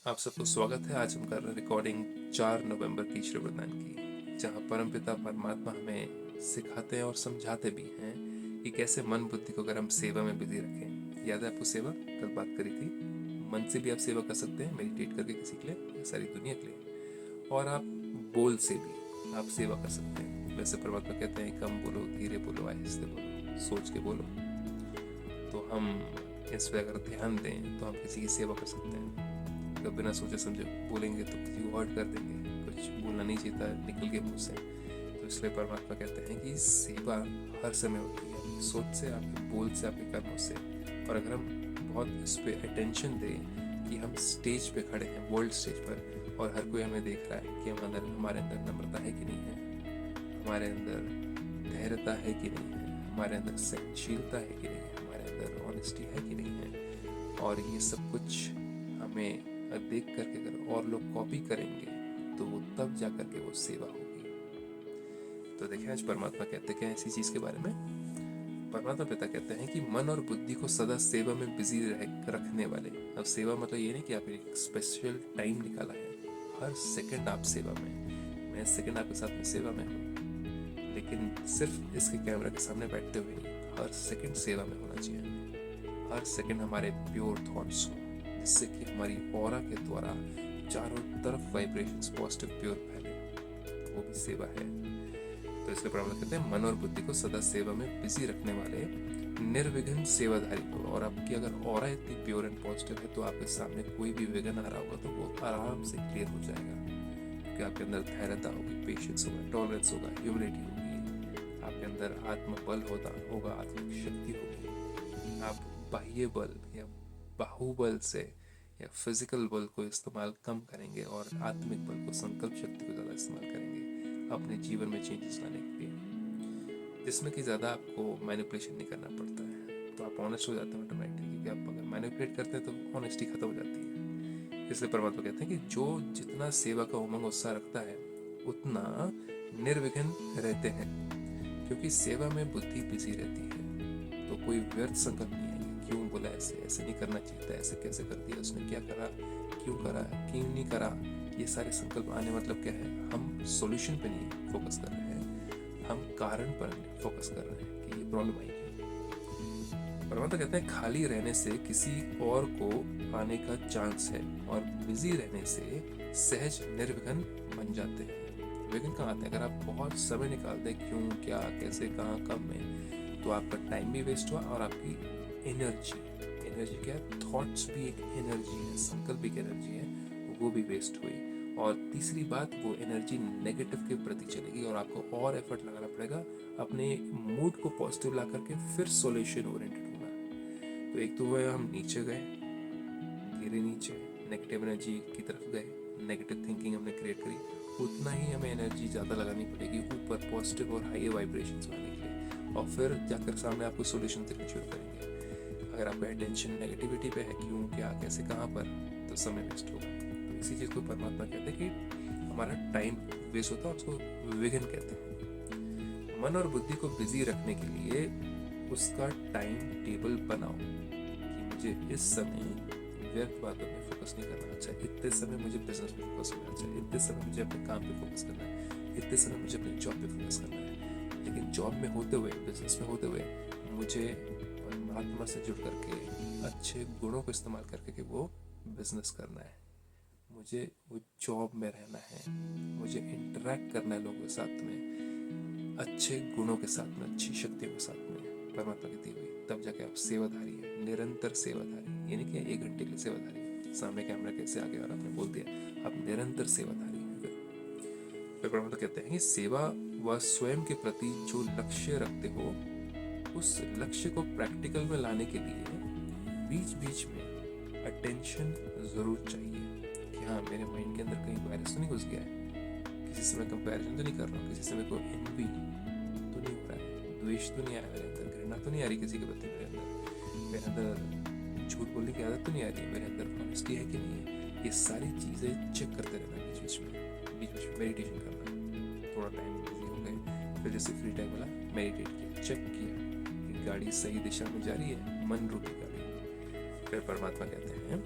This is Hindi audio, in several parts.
आप सबको स्वागत है। आज हम कर रहे हैं रिकॉर्डिंग 4 नवंबर की श्रीवरदान की, जहाँ परमपिता परमात्मा हमें सिखाते हैं और समझाते भी हैं कि कैसे मन बुद्धि को अगर हम सेवा में बिजी रखें। याद है आपको सेवा कल बात करी थी। मन से भी आप सेवा कर सकते हैं, मेडिटेट करके किसी के लिए या सारी दुनिया के लिए, और आप बोल से भी आप सेवा कर सकते हैं। वैसे परमात्मा कहते हैं कम बोलो, धीरे बोलो, आहिस्ते बोलो, सोच के बोलो। तो हम इस पर अगर ध्यान दें तो हम किसी की सेवा कर सकते हैं। अगर बिना सोचे समझे बोलेंगे तो किसी को हर्ट कर देंगे, कुछ बोलना नहीं चाहिए था निकल के मुंह से। तो इसलिए परमात्मा कहते हैं कि सेवा हर समय होती है, आपकी सोच से, आपके बोल से, आपके कर्मों से। और अगर हम बहुत इस पर अटेंशन दें कि हम स्टेज पे खड़े हैं, वर्ल्ड स्टेज पर, और हर कोई हमें देख रहा है कि हमारे अंदर नम्रता है कि नहीं है, हमारे अंदर धैर्यता है कि नहीं है, हमारे अंदर सहनशीलता है कि नहीं है, हमारे अंदर ऑनेस्टी है कि नहीं है, और ये सब कुछ हमें देख करके अगर और लोग कॉपी करेंगे तो वो तब जा करके वो सेवा होगी। तो देखें आज परमात्मा कहते क्या है इसी चीज के बारे में। परमात्मा पिता कहते हैं कि मन और बुद्धि को सदा सेवा में बिजी रखने वाले। अब सेवा मतलब ये नहीं कि आप एक स्पेशल टाइम निकाला है, हर सेकंड आप सेवा में। मैं सेकंड आपके साथ में सेवा में हूँ, लेकिन सिर्फ इसके कैमरा के सामने बैठते हुए नहीं, हर सेकंड सेवा में होना चाहिए। हर सेकंड हमारे प्योर थॉट्स हो, जिससे कि हमारी ऑरा के द्वारा चारों तरफ वाइब्रेशंस पॉजिटिव प्योर फैले, वो भी सेवा है। तो इसलिए परमात्मा कहते हैं मन और बुद्धि को सदा सेवा में बिजी रखने वाले निर्विघ्न सेवाधारी को। और आपकी अगर ऑरा इतनी प्योर एंड पॉजिटिव है तो आपके सामने कोई भी विघ्न आ रहा होगा तो वो आराम से क्लियर हो जाएगा, क्योंकि आपके अंदर धैर्यता होगी, पेशेंस होगा, टॉलरेंस होगा, ह्यूमिलिटी होगी, आपके अंदर आत्मबल होगा, आत्मिक शक्ति होगी। आप बाह्य बल या बाहुबल से या फिजिकल बल को इस्तेमाल कम करेंगे और आत्मिक बल को, संकल्प शक्ति को ज़्यादा इस्तेमाल करेंगे अपने जीवन में चेंजेस लाने के लिए, जिसमें कि ज़्यादा आपको मैनिपुलेशन नहीं करना पड़ता है। तो आप ऑनेस्ट हो जाते हैं ऑटोमेटिकली, क्योंकि आप अगर मैनिपुलेट करते हैं तो ऑनेस्टी खत्म हो जाती है। इसलिए परमात्मा कहते हैं कि जो जितना सेवा का उमंग उत्साह रखता है उतना निर्विघ्न रहते हैं, क्योंकि सेवा में बुद्धि बिजी रहती है। तो कोई व्यर्थ संकल्प नहीं है, क्यों बोला ऐसे, ऐसे नहीं करना चाहिए था, ऐसे कैसे कर दिया उसने, क्या करा, क्यों करा, क्यों नहीं करा, ये सारे संकल्प आने मतलब क्या है, हम सॉल्यूशन पे नहीं फोकस कर रहे हैं, हम कारण पर फोकस कर रहे हैं कि ये प्रॉब्लम आई क्यों। परमात्मा कहते हैं खाली रहने से किसी और को आने का चांस है, और बिजी रहने से सहज निर्विघ्न बन जाते हैं। विघ्न कहाँ आते हैं, अगर आप बहुत समय निकालते हैं क्यों, क्या, कैसे, कहाँ, कब में, तो आपका टाइम भी वेस्ट हुआ और आपकी एनर्जी क्या है, थॉट्स भी एक एनर्जी है, संकल्प भी एक एनर्जी है, वो भी वेस्ट हुई। और तीसरी बात, वो एनर्जी नेगेटिव के प्रति चलेगी और आपको और एफर्ट लगाना पड़ेगा अपने मूड को पॉजिटिव ला करके फिर सॉल्यूशन ओरिएंटेड होना। तो एक तो वो हम नीचे गए, धीरे नीचे नेगेटिव एनर्जी की तरफ गए, नेगेटिव थिंकिंग हमने क्रिएट करी, उतना ही हमें एनर्जी ज़्यादा लगानी पड़ेगी ऊपर पॉजिटिव और हाई वाइब्रेशंस लाने के लिए, और फिर जाकर सामने आपको सॉल्यूशन देने शुरू करेंगे। अगर आपका अटेंशन नेगेटिविटी पे है, क्यों, क्या, कैसे, कहाँ पर, तो समय वेस्ट होगा। तो इसी चीज़ को परमात्मा कहते हैं कि हमारा टाइम वेस्ट होता है, उसको विघ्न कहते हैं। मन और बुद्धि को बिजी रखने के लिए उसका टाइम टेबल बनाओ कि मुझे इस समय व्यर्थ बातों में फोकस नहीं करना, अच्छा इतने समय मुझे बिजनेस पे फोकस करना, अच्छा इतने समय मुझे अपने काम पे फोकस करना है, इतने समय मुझे अपने जॉब पे फोकस करना है। लेकिन जॉब में होते हुए, बिजनेस में होते हुए मुझे परमात्मा से जुड़ करके अच्छे गुणों को इस्तेमाल करके कि वो बिजनेस करना है, मुझे वो जॉब में रहना है, मुझे इंटरेक्ट करना है लोगों के साथ में, अच्छे गुणों के साथ में, अच्छी शक्तियों के साथ में, परमात्मा की दी हुई। तब जाके आप सेवाधारी है, निरंतर सेवाधारी। ये नहीं कि 1 घंटे के लिए सेवाधारी, सामने कैमरा कैसे आ गया और आपने बोल दिया, आप निरंतर सेवाधारी हैं। फिर परमात्मा कहते हैं कि सेवा व स्वयं के प्रति जो लक्ष्य रखते हो, उस लक्ष्य को प्रैक्टिकल में लाने के लिए बीच बीच में अटेंशन जरूर चाहिए कि हाँ मेरे माइंड के अंदर कहीं वायरस तो नहीं घुस गया है, किसी से मैं कंपैरिजन तो नहीं कर रहा हूँ, किसी से मेरे को एनवी तो नहीं हो रहा है, द्वेष तो नहीं आया मेरे अंदर, घृणा तो नहीं आ रही किसी के प्रति मेरे अंदर झूठ बोलने की आदत तो नहीं आ रही है, मेरे अंदर ऑनेस्टी है कि नहीं है। ये सारी चीज़ें चेक करते रहना बीच बीच में मेडिटेशन करना। थोड़ा टाइम बिजी हो गए, फिर जैसे फ्री टाइम मिला मेडिटेट किया, चेक किया गाड़ी सही दिशा में जा रही है, मन रूपी गाड़ी। फिर परमात्मा कहते हैं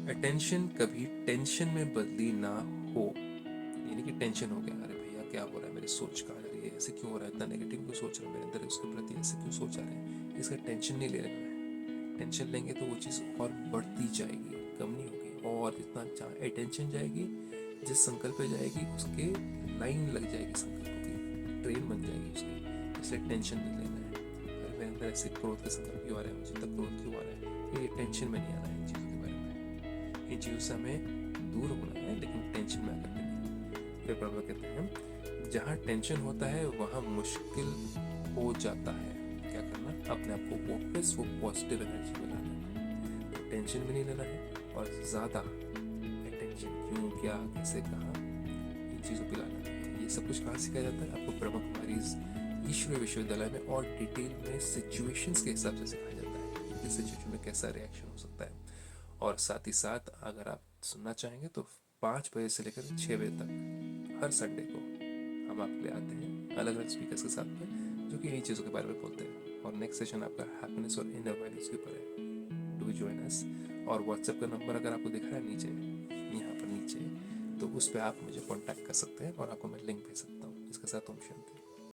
अटेंशन कभी टेंशन में बदली ना हो, यानी कि टेंशन हो गया, अरे भैया क्या हो रहा है, मेरी सोच कहाँ जा रही है, ऐसे क्यों हो रहा है, इतना नेगेटिव क्यों सोच रहा है मेरे अंदर, उसके प्रति ऐसे क्यों सोच आ रहे हैं, इसका टेंशन नहीं ले लेना है। टेंशन लेंगे तो वो चीज़ और बढ़ती जाएगी, कम नहीं होगी, और जितना अटेंशन जाएगी, जिस संकल्प पे जाएगी उसके लाइन लग जाएगी, संकल्पों की ट्रेन बन जाएगी उसकी, इसलिए टेंशन नहीं लेना है। अरे मेरे अंदर ऐसे क्रोध के संकल्प क्यों आ रहे हैं, मुझे तक क्रोध क्यों आ रहा है, ये टेंशन में नहीं आना है इन चीज़ों के बारे में, इन चीज़ों से हमें दूर होना है, लेकिन टेंशन में आकर के नहीं। फिर प्रभु कहते हैं जहाँ टेंशन होता है वहाँ मुश्किल हो जाता है क्या करना, अपने आप को वापस वो पॉजिटिव एनर्जी में लाना, तो टेंशन भी नहीं लेना है, और ज़्यादा अटेंशन क्यों क्या कैसे कहाँ इन चीज़ों पर लाना है। ये सब कुछ कहाँ सिखाया जाता है आपको, ब्रह्मा कुमारी ईश्वरीय विश्वविद्यालय में, और डिटेल में सिचुएशंस के हिसाब से सिखाया जाता है कि किस सिचुएशन में कैसा रिएक्शन हो सकता है। और साथ ही साथ अगर आप सुनना चाहेंगे तो 5 बजे से लेकर 6 बजे तक हर संडे को हम आपके लिए आते हैं अलग अलग स्पीकर्स के साथ में, जो कि इन्हीं चीज़ों के बारे में बोलते हैं। और नेक्स्ट सेशन आपका हैप्पीनेस और इनर वैल्यूज के ऊपर है, डू जॉइन अस। और व्हाट्सएप का नंबर अगर आपको दिख रहा है नीचे, यहाँ पर नीचे, तो उस पर आप मुझे कॉन्टैक्ट कर सकते हैं और आपको मैं लिंक भेज सकता हूँ। इसके साथ हम शांति।